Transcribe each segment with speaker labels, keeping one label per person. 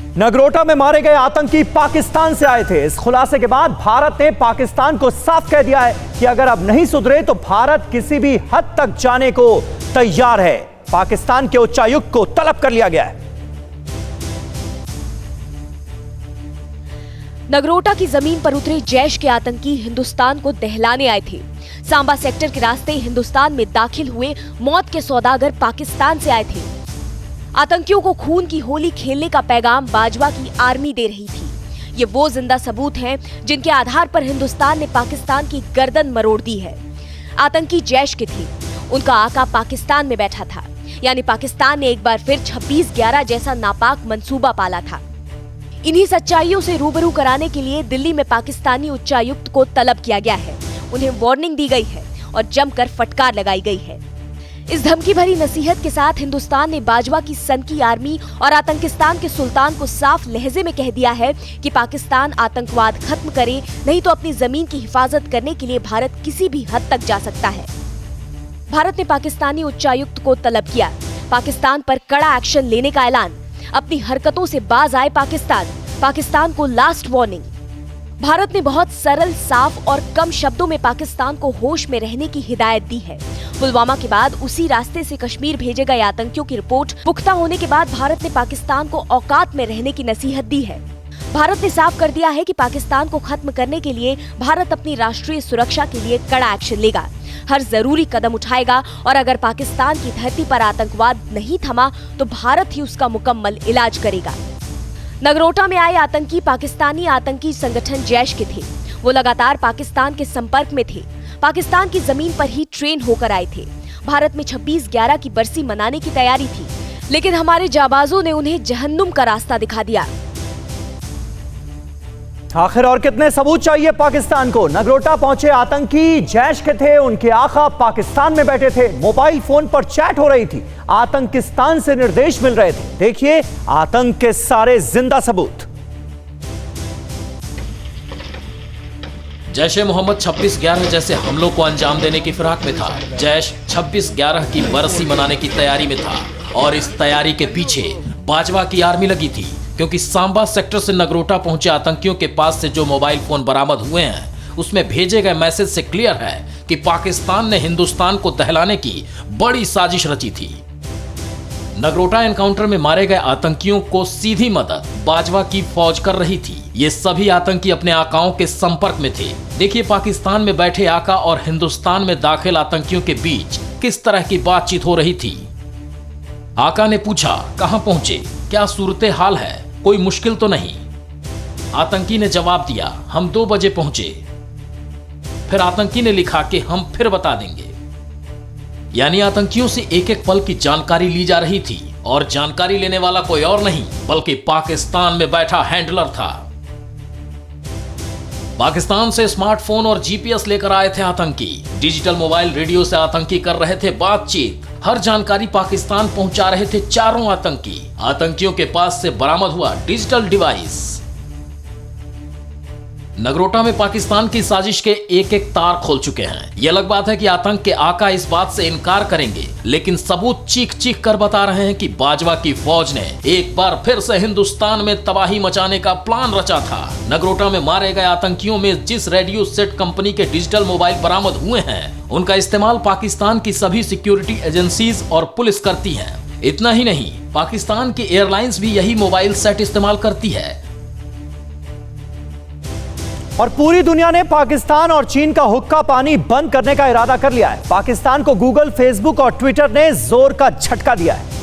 Speaker 1: नगरोटा में मारे गए आतंकी पाकिस्तान से आए थे। इस खुलासे के बाद भारत ने पाकिस्तान को साफ कह दिया है कि अगर अब नहीं सुधरे तो भारत किसी भी हद तक जाने को तैयार है। पाकिस्तान के उच्चायुक्त को तलब कर लिया गया है।
Speaker 2: नगरोटा की जमीन पर उतरे जैश के आतंकी हिंदुस्तान को दहलाने आए थे। सांबा सेक्टर के रास्ते हिंदुस्तान में दाखिल हुए मौत के सौदागर पाकिस्तान से आए थे। आतंकियों को खून की होली खेलने का पैगाम बाजवा की आर्मी दे रही थी। ये वो जिंदा सबूत हैं जिनके आधार पर हिंदुस्तान ने पाकिस्तान की गर्दन मरोड़ दी है। आतंकी जैश के थे, उनका आका पाकिस्तान में बैठा था, यानी पाकिस्तान ने एक बार फिर 26/11 जैसा नापाक मंसूबा पाला था। इन्हीं सच्चाइयों से रूबरू कराने के लिए दिल्ली में पाकिस्तानी उच्चायुक्त को तलब किया गया है। उन्हें वार्निंग दी गई है और जमकर फटकार लगाई गई है। इस धमकी भरी नसीहत के साथ हिंदुस्तान ने बाजवा की सन की आर्मी और आतंकिस्तान के सुल्तान को साफ लहजे में कह दिया है कि पाकिस्तान आतंकवाद खत्म करे, नहीं तो अपनी जमीन की हिफाजत करने के लिए भारत किसी भी हद तक जा सकता है। भारत ने पाकिस्तानी उच्चायुक्त को तलब किया। पाकिस्तान पर कड़ा एक्शन लेने का ऐलान। अपनी हरकतों से बाज आए पाकिस्तान को लास्ट वार्निंग। भारत ने बहुत सरल, साफ और कम शब्दों में पाकिस्तान को होश में रहने की हिदायत दी है। पुलवामा के बाद उसी रास्ते से कश्मीर भेजे गए आतंकियों की रिपोर्ट पुख्ता होने के बाद भारत ने पाकिस्तान को औकात में रहने की नसीहत दी है। भारत ने साफ कर दिया है कि पाकिस्तान को खत्म करने के लिए भारत अपनी राष्ट्रीय सुरक्षा के लिए कड़ा एक्शन लेगा, हर जरूरी कदम उठाएगा और अगर पाकिस्तान की धरती पर आतंकवाद नहीं थमा तो भारत ही उसका मुकम्मल इलाज करेगा। नगरोटा में आए आतंकी पाकिस्तानी आतंकी संगठन जैश के थे। वो लगातार पाकिस्तान के संपर्क में थे। पाकिस्तान की जमीन पर ही ट्रेन होकर आए थे। भारत में 26/11 की बरसी मनाने की तैयारी थी, लेकिन हमारे जाबाजों ने उन्हें जहन्नुम का रास्ता दिखा दिया।
Speaker 1: आखिर और कितने सबूत चाहिए पाकिस्तान को? नगरोटा पहुंचे आतंकी जैश के थे, उनके आका पाकिस्तान में बैठे थे, मोबाइल फोन पर चैट हो रही थी, आतंकिस्तान से निर्देश मिल रहे थे। देखिए आतंक के सारे जिंदा सबूत।
Speaker 3: जैश ए मोहम्मद 26/11 जैसे हमलों को अंजाम देने की फिराक में था। जैश 26/11 की बरसी मनाने की तैयारी में था और इस तैयारी के पीछे बाजवा की आर्मी लगी थी, क्योंकि सांबा सेक्टर से नगरोटा पहुंचे आतंकियों के पास से जो मोबाइल फोन बरामद हुए हैं उसमें भेजे गए मैसेज से क्लियर है कि पाकिस्तान ने हिंदुस्तान को दहलाने की बड़ी साजिश रची थी। नगरोटा एनकाउंटर में मारे गए आतंकियों को सीधी मदद बाजवा की फौज कर रही थी। ये सभी आतंकी अपने आकाओं के संपर्क में थे। देखिए पाकिस्तान में बैठे आका और हिंदुस्तान में दाखिल आतंकियों के बीच किस तरह की बातचीत हो रही थी। आका ने पूछा, कहां पहुंचे, क्या सूरत हाल है, कोई मुश्किल तो नहीं? आतंकी ने जवाब दिया, हम 2 बजे पहुंचे। फिर आतंकी ने लिखा कि हम फिर बता देंगे। यानी आतंकियों से एक एक पल की जानकारी ली जा रही थी और जानकारी लेने वाला कोई और नहीं बल्कि पाकिस्तान में बैठा हैंडलर था। पाकिस्तान से स्मार्टफोन और जीपीएस लेकर आए थे आतंकी। डिजिटल मोबाइल रेडियो से आतंकी कर रहे थे बातचीत। हर जानकारी पाकिस्तान पहुंचा रहे थे चारों आतंकी। आतंकियों के पास से बरामद हुआ डिजिटल डिवाइस। नगरोटा में पाकिस्तान की साजिश के एक एक तार खोल चुके हैं। यह अलग बात है कि आतंक के आका इस बात से इनकार करेंगे, लेकिन सबूत चीख चीख कर बता रहे हैं कि बाजवा की फौज ने एक बार फिर से हिंदुस्तान में तबाही मचाने का प्लान रचा था। नगरोटा में मारे गए आतंकियों में जिस रेडियो सेट कंपनी के डिजिटल मोबाइल बरामद हुए हैं उनका इस्तेमाल पाकिस्तान की सभी सिक्योरिटी एजेंसीज और पुलिस करती है। इतना ही नहीं, पाकिस्तान की एयरलाइंस भी यही मोबाइल सेट इस्तेमाल करती है।
Speaker 1: और पूरी दुनिया ने पाकिस्तान और चीन का हुक्का पानी बंद करने का इरादा कर लिया है। पाकिस्तान को गूगल, फेसबुक और ट्विटर ने जोर का झटका दिया है।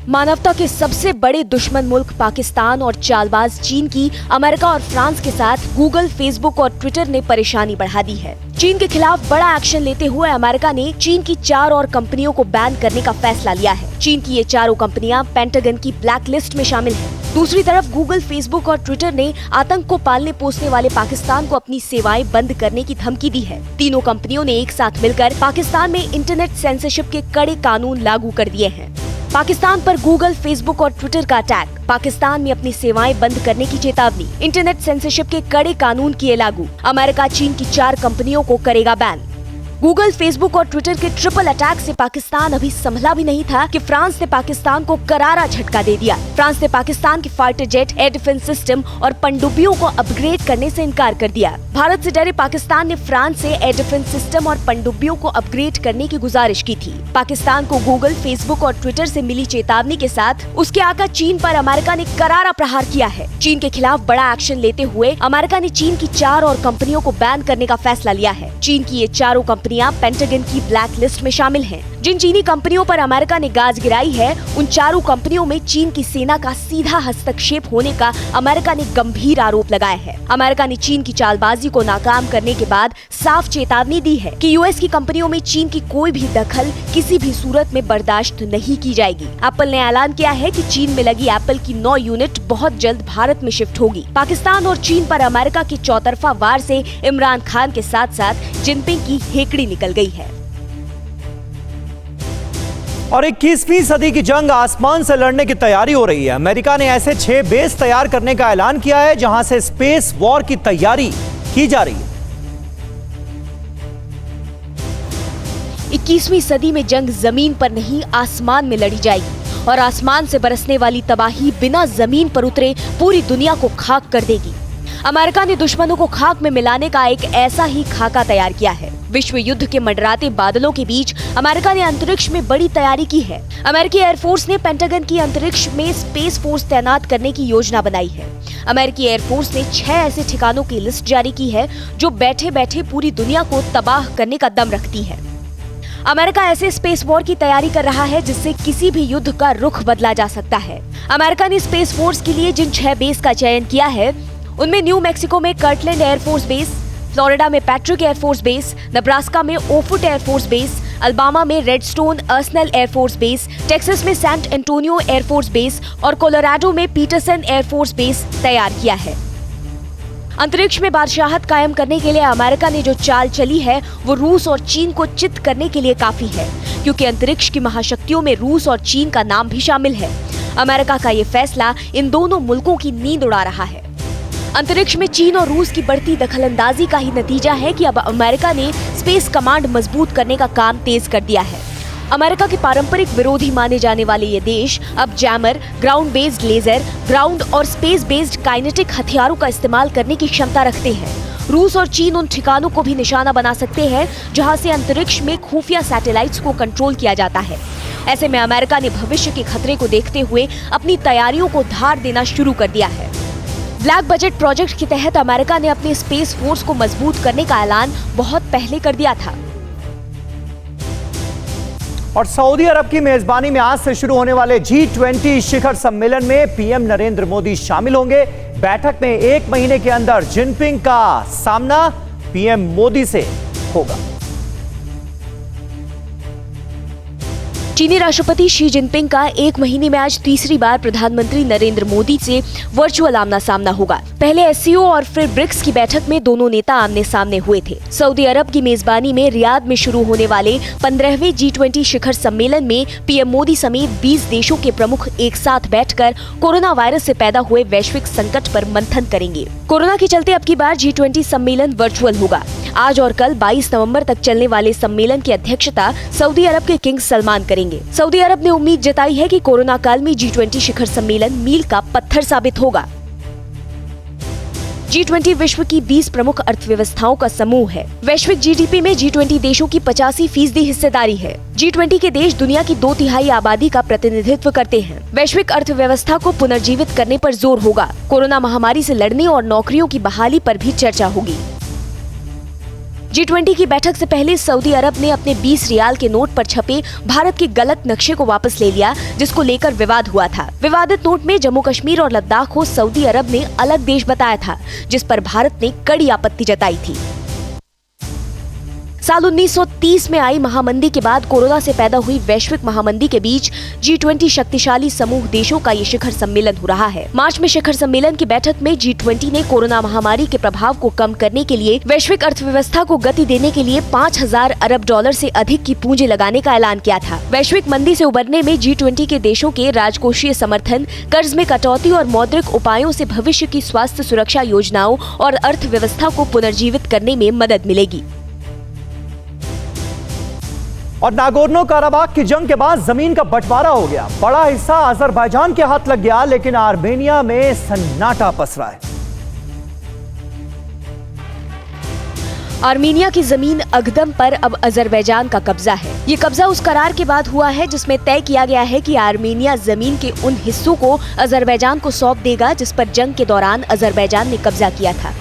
Speaker 2: मानवता के सबसे बड़े दुश्मन मुल्क पाकिस्तान और चालबाज चीन की अमेरिका और फ्रांस के साथ गूगल, फेसबुक और ट्विटर ने परेशानी बढ़ा दी है। चीन के खिलाफ बड़ा एक्शन लेते हुए अमेरिका ने चीन की 4 और कंपनियों को बैन करने का फैसला लिया है। चीन की ये चारों कंपनियां पेंटागन की ब्लैक लिस्ट में शामिल हैं। दूसरी तरफ गूगल, फेसबुक और ट्विटर ने आतंक को पालने पोसने वाले पाकिस्तान को अपनी सेवाएं बंद करने की धमकी दी है। तीनों कंपनियों ने एक साथ मिलकर पाकिस्तान में इंटरनेट सेंसरशिप के कड़े कानून लागू कर दिए हैं। पाकिस्तान पर गूगल, फेसबुक और ट्विटर का अटैक, पाकिस्तान में अपनी सेवाएं बंद करने की चेतावनी, इंटरनेट सेंसरशिप के कड़े कानून किए लागू, अमेरिका चीन की 4 कंपनियों को करेगा बैन। गूगल, फेसबुक और ट्विटर के ट्रिपल अटैक से पाकिस्तान अभी संभला भी नहीं था कि फ्रांस ने पाकिस्तान को करारा झटका दे दिया। फ्रांस ने पाकिस्तान के fighter jet, air defence system और पनडुब्बियों को अपग्रेड करने से इनकार कर दिया। भारत से डरे पाकिस्तान ने फ्रांस से एयर डिफेंस सिस्टम और पनडुब्बियों को अपग्रेड करने की गुजारिश की थी। पाकिस्तान को गूगल, फेसबुक और ट्विटर से मिली चेतावनी के साथ उसके आका चीन पर अमेरिका ने करारा प्रहार किया है। चीन के खिलाफ बड़ा एक्शन लेते हुए अमेरिका ने चीन की 4 और कंपनियों को बैन करने का फैसला लिया है। चीन की ये चारों कंपनियां पेंटागन की ब्लैक लिस्ट में शामिल हैं। जिन चीनी कंपनियों पर अमेरिका ने गाज गिराई है, उन चारों कंपनियों में चीन की सेना का सीधा हस्तक्षेप होने का अमेरिका ने गंभीर आरोप लगाया है। अमेरिका ने चीन की चालबाजी को नाकाम करने के बाद साफ चेतावनी दी है कि यूएस की कंपनियों में चीन की कोई भी दखल किसी भी सूरत में बर्दाश्त नहीं की जाएगी। एप्पल ने ऐलान किया है कि चीन में लगी एप्पल की 9 यूनिट बहुत जल्द भारत में शिफ्ट होगी। पाकिस्तान और चीन पर अमेरिका के चौतरफा वार से इमरान खान के साथ साथ जिनपिंग की हेकड़ी निकल गई है।
Speaker 1: और 21वीं सदी की जंग आसमान से लड़ने की तैयारी हो रही है। अमेरिका ने ऐसे 6 बेस तैयार करने का ऐलान किया है जहां से स्पेस वॉर की तैयारी की जा रही है।
Speaker 2: 21वीं सदी में जंग जमीन पर नहीं, आसमान में लड़ी जाएगी और आसमान से बरसने वाली तबाही बिना जमीन पर उतरे पूरी दुनिया को खाक कर देगी। अमेरिका ने दुश्मनों को खाक में मिलाने का एक ऐसा ही खाका तैयार किया है। विश्व युद्ध के मंडराते बादलों के बीच अमेरिका ने अंतरिक्ष में बड़ी तैयारी की है। अमेरिकी एयरफोर्स ने पेंटागन की अंतरिक्ष में स्पेस फोर्स तैनात करने की योजना बनाई है। अमेरिकी एयरफोर्स ने 6 ऐसे ठिकानों की लिस्ट जारी की है जो बैठे बैठे पूरी दुनिया को तबाह करने का दम रखती है। अमेरिका ऐसे स्पेस वॉर की तैयारी कर रहा है जिससे किसी भी युद्ध का रुख बदला जा सकता है। अमेरिका ने स्पेस फोर्स के लिए जिन 6 बेस का चयन किया है उनमें न्यू मैक्सिको में कर्टलैंड एयरफोर्स बेस, फ्लोरिडा में पैट्रिक एयरफोर्स बेस, नेब्रास्का में ओफुट एयरफोर्स बेस, अल्बामा में redstone Arsenal air force base, Texas में सैंट एंटोनियो एयरफोर्स बेस और कोलोराडो में पीटरसन एयरफोर्स बेस तैयार किया है। अंतरिक्ष में बादशाहत कायम करने के लिए अमेरिका ने जो चाल चली है वो रूस और चीन को चित करने के लिए काफी है, क्योंकि अंतरिक्ष की महाशक्तियों में रूस और चीन का नाम भी शामिल है। अमेरिका का ये फैसला इन दोनों मुल्कों की नींद उड़ा रहा है। अंतरिक्ष में चीन और रूस की बढ़ती दखलंदाजी का ही नतीजा है कि अब अमेरिका ने स्पेस कमांड मजबूत करने का काम तेज कर दिया है। अमेरिका के पारंपरिक विरोधी माने जाने वाले ये देश अब jammer, ground based laser, ground और स्पेस बेस्ड काइनेटिक हथियारों का इस्तेमाल करने की क्षमता रखते हैं। रूस और चीन उन ठिकानों को भी निशाना बना सकते हैं जहां से अंतरिक्ष में खुफिया सैटेलाइट्स को कंट्रोल किया जाता है। ऐसे में अमेरिका ने भविष्य के खतरे को देखते हुए अपनी तैयारियों को धार देना शुरू कर दिया है। ब्लैक बजट प्रोजेक्ट के तहत अमेरिका ने अपने स्पेस फोर्स को मजबूत करने का ऐलान बहुत पहले कर दिया था।
Speaker 1: और सऊदी अरब की मेजबानी में आज से शुरू होने वाले G20 शिखर सम्मेलन में पीएम नरेंद्र मोदी शामिल होंगे। बैठक में 1 महीने के अंदर जिनपिंग का सामना पीएम मोदी से होगा।
Speaker 2: चीनी राष्ट्रपति शी जिनपिंग का 1 महीने में आज तीसरी बार प्रधानमंत्री नरेंद्र मोदी से वर्चुअल आमना सामना होगा। पहले एससीओ और फिर ब्रिक्स की बैठक में दोनों नेता आमने सामने हुए थे। सऊदी अरब की मेजबानी में रियाद में शुरू होने वाले 15वें G20 शिखर सम्मेलन में पीएम मोदी समेत 20 देशों के प्रमुख एक साथ बैठकर कोरोना वायरस से पैदा हुए वैश्विक संकट पर मंथन करेंगे। कोरोना के चलते अब की बार G20 सम्मेलन वर्चुअल होगा। आज और कल 22 नवंबर तक चलने वाले सम्मेलन की अध्यक्षता सऊदी अरब के किंग सलमान करेंगे। सऊदी अरब ने उम्मीद जताई है कि कोरोना काल में G20 शिखर सम्मेलन मील का पत्थर साबित होगा। G20 विश्व की 20 प्रमुख अर्थव्यवस्थाओं का समूह है। वैश्विक जीडीपी में G20 देशों की 85% हिस्सेदारी है। G20 के देश दुनिया की 2/3 आबादी का प्रतिनिधित्व करते हैं। वैश्विक अर्थव्यवस्था को पुनर्जीवित करने पर जोर होगा। कोरोना महामारी से लड़ने और नौकरियों की बहाली पर भी चर्चा होगी। G20 की बैठक से पहले सऊदी अरब ने अपने 20 रियाल के नोट पर छपे भारत के गलत नक्शे को वापस ले लिया, जिसको लेकर विवाद हुआ था। विवादित नोट में जम्मू कश्मीर और लद्दाख को सऊदी अरब ने अलग देश बताया था, जिस पर भारत ने कड़ी आपत्ति जताई थी। साल 1930 में आई महामंदी के बाद कोरोना से पैदा हुई वैश्विक महामंदी के बीच G20 शक्तिशाली समूह देशों का ये शिखर सम्मेलन हो रहा है। मार्च में शिखर सम्मेलन की बैठक में G20 ने कोरोना महामारी के प्रभाव को कम करने के लिए वैश्विक अर्थव्यवस्था को गति देने के लिए 5000 अरब डॉलर से अधिक की पूंजी लगाने का ऐलान किया था। वैश्विक मंदी से उबरने में G20 के देशों के राजकोषीय समर्थन, कर्ज में कटौती और मौद्रिक उपायों से भविष्य की स्वास्थ्य सुरक्षा योजनाओं और अर्थव्यवस्था को पुनर्जीवित करने में मदद मिलेगी।
Speaker 1: और नागोर्नो काराबाख की जंग के बाद जमीन का बंटवारा हो गया। बड़ा हिस्सा अजरबैजान के हाथ लग गया, लेकिन आर्मेनिया में सन्नाटा पसरा है।
Speaker 2: आर्मेनिया की जमीन अगदम पर अब अजरबैजान का कब्जा है। ये कब्जा उस करार के बाद हुआ है जिसमें तय किया गया है कि आर्मेनिया जमीन के उन हिस्सों को अजरबैजान को सौंप देगा जिस पर जंग के दौरान अजरबैजान ने कब्जा किया था।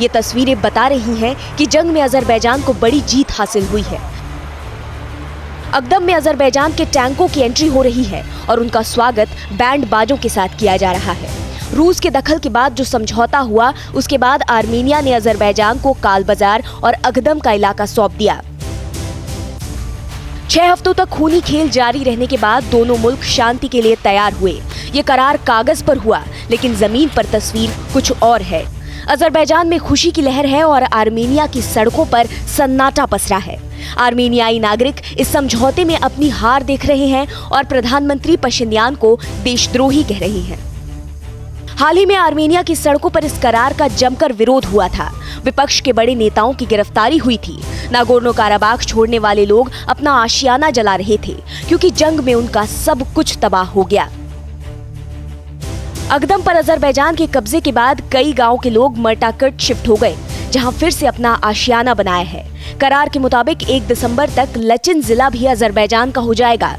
Speaker 2: ये तस्वीरें बता रही हैं कि जंग में अजरबैजान को बड़ी जीत हासिल हुई है। अगदम में अजरबैजान के टैंकों की एंट्री हो रही है और उनका स्वागत बैंड बाजों के साथ किया जा रहा है। रूस के दखल के बाद जो समझौता हुआ, उसके बाद आर्मेनिया ने अजरबैजान को काल बाजार और अगदम का इलाका सौंप दिया। 6 हफ्तों तक खूनी खेल जारी रहने के बाद दोनों मुल्क शांति के लिए तैयार हुए। ये करार कागज पर हुआ, लेकिन जमीन पर तस्वीर कुछ और है। अजरबैजान में खुशी की लहर है और आर्मेनिया की सड़कों पर सन्नाटा पसरा है। आर्मेनियाई नागरिक इस समझौते में अपनी हार देख रहे हैं और प्रधानमंत्री पशिन्यान को देशद्रोही कह रहे हैं। हाल ही में आर्मेनिया की सड़कों पर इस करार का जमकर विरोध हुआ था। विपक्ष के बड़े नेताओं की गिरफ्तारी हुई थी। नागोर्नो काराबाख छोड़ने वाले लोग अपना आशियाना जला रहे थे क्योंकि जंग में उनका सब कुछ तबाह हो गया। अगदम पर अजरबैजान के कब्जे के बाद कई गांव के लोग मर्टाकट शिफ्ट हो गए, जहां फिर से अपना आशियाना बनाया है। करार के मुताबिक 1 दिसंबर तक लचिन जिला भी अजरबैजान का हो जाएगा।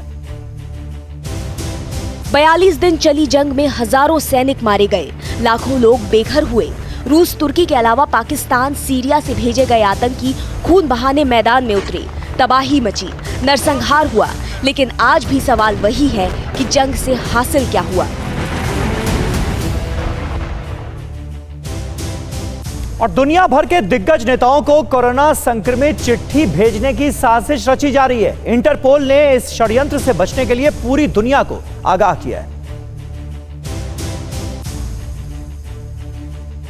Speaker 2: 42 दिन चली जंग में हजारों सैनिक मारे गए, लाखों लोग बेघर हुए। रूस, तुर्की के अलावा पाकिस्तान, सीरिया से भेजे गए आतंकी खून बहाने मैदान में उतरे। तबाही मची, नरसंहार हुआ, लेकिन आज भी सवाल वही है कि जंग से हासिल क्या हुआ।
Speaker 1: और दुनिया भर के दिग्गज नेताओं को कोरोना संक्रमित चिट्ठी भेजने की साजिश रची जा रही है। इंटरपोल ने इस षड्यंत्र से बचने के लिए पूरी दुनिया को आगाह किया है।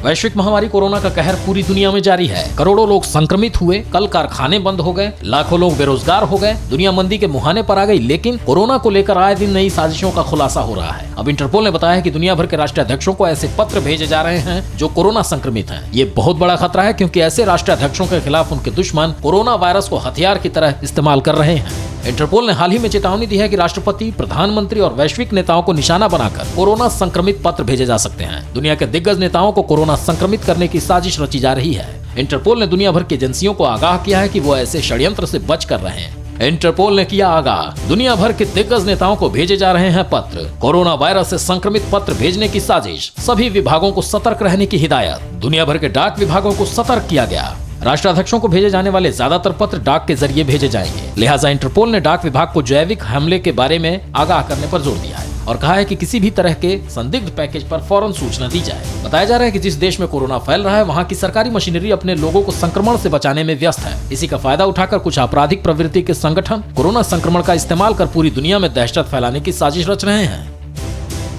Speaker 3: वैश्विक महामारी कोरोना का कहर पूरी दुनिया में जारी है। करोड़ों लोग संक्रमित हुए, कल कारखाने बंद हो गए, लाखों लोग बेरोजगार हो गए, दुनिया मंदी के मुहाने पर आ गई। लेकिन कोरोना को लेकर आए दिन नई साजिशों का खुलासा हो रहा है। अब इंटरपोल ने बताया है कि दुनिया भर के राष्ट्राध्यक्षों को ऐसे पत्र भेजे जा रहे हैं जो कोरोना संक्रमित हैं। ये बहुत बड़ा खतरा है क्योंकि ऐसे राष्ट्राध्यक्षों के खिलाफ उनके दुश्मन कोरोना वायरस को हथियार की तरह इस्तेमाल कर रहे हैं। इंटरपोल ने हाल ही में चेतावनी दी है कि राष्ट्रपति, प्रधानमंत्री और वैश्विक नेताओं को निशाना बनाकर कोरोना संक्रमित पत्र भेजे जा सकते हैं। दुनिया के दिग्गज नेताओं को कोरोना संक्रमित करने की साजिश रची जा रही है। इंटरपोल ने दुनिया भर की एजेंसियों को आगाह किया है कि वो ऐसे षड्यंत्र से बच कर रहे हैं। इंटरपोल ने किया आगाह, दुनिया भर के दिग्गज नेताओं को भेजे जा रहे हैं पत्र। कोरोना वायरस से संक्रमित पत्र भेजने की साजिश, सभी विभागों को सतर्क रहने की हिदायत। दुनिया भर के डाक विभागों को सतर्क किया गया। राष्ट्राध्यक्षों को भेजे जाने वाले ज्यादातर पत्र डाक के जरिए भेजे जाएंगे। लिहाजा इंटरपोल ने डाक विभाग को जैविक हमले के बारे में आगाह करने पर जोर दिया है और कहा है कि किसी भी तरह के संदिग्ध पैकेज पर फौरन सूचना दी जाए। बताया जा रहा है कि जिस देश में कोरोना फैल रहा है, वहाँ की सरकारी मशीनरी अपने लोगों को संक्रमण से बचाने में व्यस्त है। इसी का फायदा उठाकर कुछ आपराधिक प्रवृत्ति के संगठन कोरोना संक्रमण का इस्तेमाल कर पूरी दुनिया में दहशत फैलाने की साजिश रच रहे हैं।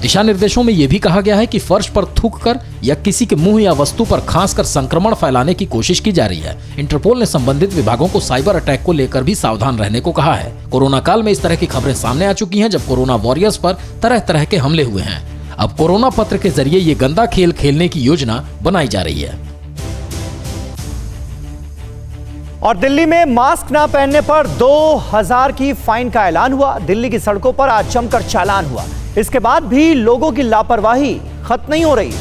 Speaker 3: दिशा निर्देशों में यह भी कहा गया है कि फर्श पर थूककर या किसी के मुंह या वस्तु पर खांसकर संक्रमण फैलाने की कोशिश की जा रही है। इंटरपोल ने संबंधित विभागों को साइबर अटैक को लेकर भी सावधान रहने को कहा है। कोरोना काल में इस तरह की खबरें सामने आ चुकी हैं जब कोरोना वॉरियर्स पर तरह तरह के हमले हुए हैं। अब कोरोना पत्र के जरिए ये गंदा खेल खेलने की योजना बनाई जा रही है।
Speaker 1: और दिल्ली में मास्क ना पहनने पर 2000 की फाइन का ऐलान हुआ। दिल्ली की सड़कों पर आज जमकर चालान हुआ। इसके बाद भी लोगों की लापरवाही खत्म नहीं हो रही।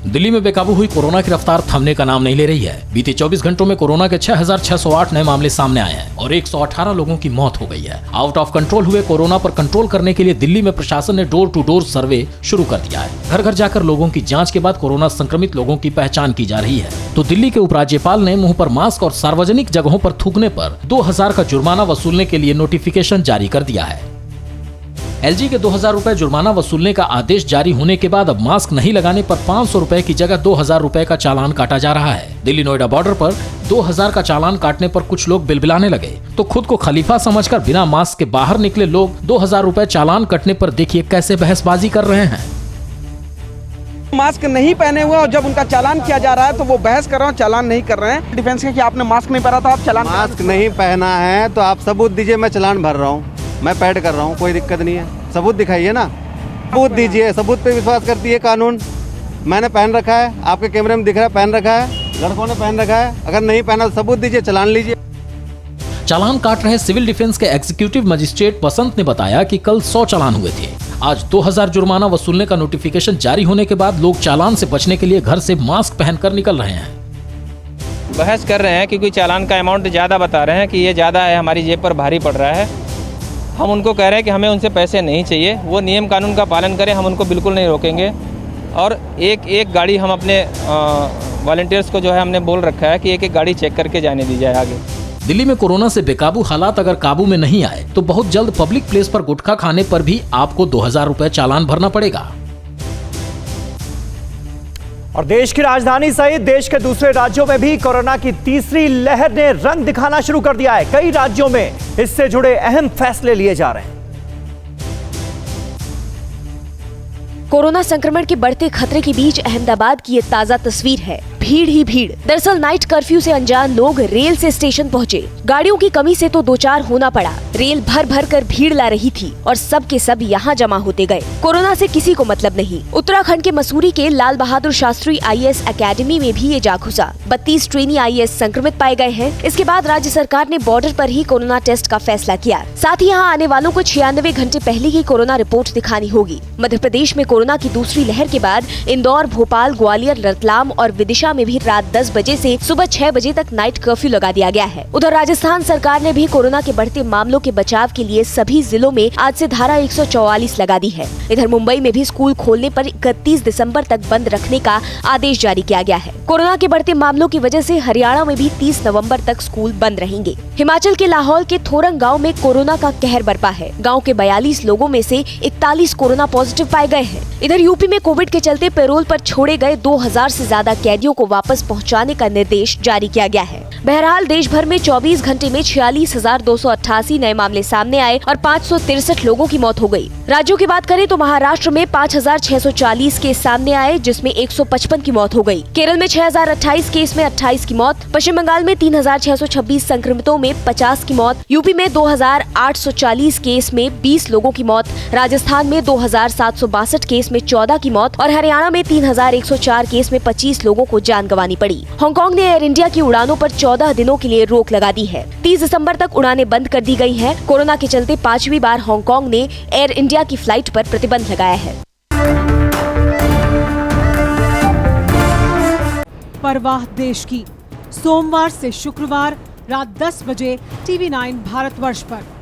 Speaker 3: दिल्ली में बेकाबू हुई कोरोना की रफ्तार थमने का नाम नहीं ले रही है। बीते 24 घंटों में कोरोना के 6608 नए मामले सामने आए हैं और 118 लोगों की मौत हो गई है। आउट ऑफ कंट्रोल हुए कोरोना पर कंट्रोल करने के लिए दिल्ली में प्रशासन ने डोर टू डोर सर्वे शुरू कर दिया है। घर घर जाकर लोगों की जांच के बाद कोरोना संक्रमित लोगों की पहचान की जा रही है। तो दिल्ली के उपराज्यपाल ने मुंह पर मास्क और सार्वजनिक जगहों पर थूकने पर 2000 का जुर्माना वसूलने के लिए नोटिफिकेशन जारी कर दिया है। एलजी के 2000 रुपए जुर्माना वसूलने का आदेश जारी होने के बाद अब मास्क नहीं लगाने पर 500 रुपए की जगह 2000 रुपए का चालान काटा जा रहा है। दिल्ली नोएडा बॉर्डर पर 2000 का चालान काटने पर कुछ लोग बिलबिलाने लगे तो खुद को खलीफा समझकर बिना मास्क के बाहर निकले लोग 2000 रुपए चालान कटने पर देखिए कैसे बहसबाजी कर रहे हैं।
Speaker 4: मास्क नहीं पहने हुए और जब उनका चालान किया जा रहा है तो वो बहस कर रहे हैं, चालान नहीं कर रहे हैं। डिफेंस के कि आपने मास्क नहीं पहना था, आप चालान
Speaker 5: मास्क नहीं पहना है तो आप सबूत दीजिए, मैं चालान भर रहा हूँ, मैं पैड कर रहा हूँ, कोई दिक्कत नहीं है। सबूत दिखाइए ना, सबूत दीजिए। सबूत पे विश्वास करती है कानून। मैंने पहन रखा है, आपके कैमरे में दिख रहा है, पहन रखा है। लड़कों ने पहन रखा है, अगर नहीं पहना तो सबूत दीजिए, चालान लीजिए।
Speaker 3: चालान काट रहे सिविल डिफेंस के एग्जीक्यूटिव मजिस्ट्रेट बसंत ने बताया कि कल 100 चालान हुए थे। आज 2000 जुर्माना वसूलने का नोटिफिकेशन जारी होने के बाद लोग चालान से बचने के लिए घर से मास्क पहनकर निकल रहे हैं।
Speaker 6: बहस कर रहे हैं कि कोई चालान का अमाउंट ज़्यादा बता रहे हैं कि ये ज़्यादा है, हमारी जेब पर भारी पड़ रहा है। हम उनको कह रहे हैं कि हमें उनसे पैसे नहीं चाहिए, वो नियम कानून का पालन करें, हम उनको बिल्कुल नहीं रोकेंगे। और एक गाड़ी हम अपने वॉलंटियर्स को जो है हमने बोल रखा है कि एक गाड़ी चेक करके जाने दी जाए आगे।
Speaker 3: दिल्ली में कोरोना से बेकाबू हालात अगर काबू में नहीं आए तो बहुत जल्द पब्लिक प्लेस पर गुटखा खाने पर भी आपको 2000 रुपए चालान भरना पड़ेगा।
Speaker 1: और देश की राजधानी सहित देश के दूसरे राज्यों में भी कोरोना की तीसरी लहर ने रंग दिखाना शुरू कर दिया है। कई राज्यों में इससे जुड़े अहम फैसले लिए जा रहे हैं।
Speaker 2: कोरोना संक्रमण के बढ़ते खतरे के बीच अहमदाबाद की ये ताजा तस्वीर है। भीड़ ही भीड़। दरअसल नाइट कर्फ्यू से अनजान लोग रेल से स्टेशन पहुंचे। गाड़ियों की कमी से तो दो चार होना पड़ा। रेल भर भर कर भीड़ ला रही थी और सब के सब यहाँ जमा होते गए। कोरोना से किसी को मतलब नहीं। उत्तराखंड के मसूरी के लाल बहादुर शास्त्री IAS एकेडमी में भी ये जा घुसा। 32 ट्रेनी IAS संक्रमित पाए गए हैं। इसके बाद राज्य सरकार ने बॉर्डर पर ही कोरोना टेस्ट का फैसला किया। साथ ही यहाँ आने वालों को 96 घंटे पहले ही कोरोना रिपोर्ट दिखानी होगी। मध्य प्रदेश में कोरोना की दूसरी लहर के बाद इंदौर, भोपाल, ग्वालियर, रतलाम और विदिशा में भी रात 10 बजे से सुबह 6 बजे तक नाइट कर्फ्यू लगा दिया गया है। उधर राजस्थान सरकार ने भी कोरोना के बढ़ते मामलों के बचाव के लिए सभी जिलों में आज से धारा 144 लगा दी है। इधर मुंबई में भी स्कूल खोलने पर 31 दिसंबर तक बंद रखने का आदेश जारी किया गया है। कोरोना के बढ़ते मामलों की वजह से हरियाणा में भी 30 नवम्बर तक स्कूल बंद रहेंगे। हिमाचल के लाहौल के थोरंग गाँव में कोरोना का कहर बरपा है। गाँव के 42 लोगों में से 41 कोरोना पॉजिटिव पाए गए हैं। इधर यूपी में कोविड के चलते पैरोल पर छोड़े गए 2000 से ज्यादा कैदियों को वापस पहुंचाने का निर्देश जारी किया गया है। बहरहाल देश भर में 24 घंटे में 46,288 नए मामले सामने आए और 563 लोगों की मौत हो गई। राज्यों की बात करें तो महाराष्ट्र में 5,640 केस सामने आए, जिसमें 155 की मौत हो गई। केरल में 6,028 केस में 28 की मौत। पश्चिम बंगाल में 3,626 संक्रमितों में 50 की मौत। यूपी में 2,840 केस में 20 लोगों की मौत। राजस्थान में 2,762 केस में 14 की मौत और हरियाणा में 3,104 केस में 25 लोगों को जान गंवानी पड़ी। हांगकांग ने एयर इंडिया की उड़ानों पर 14 दिनों के लिए रोक लगा दी है। 30 दिसंबर तक उड़ानें बंद कर दी गई हैं। कोरोना के चलते 5वीं बार हांगकांग ने एयर इंडिया की फ्लाइट पर प्रतिबंध लगाया है।
Speaker 7: परवाह देश की, सोमवार से शुक्रवार रात 10 बजे TV9 भारतवर्ष पर।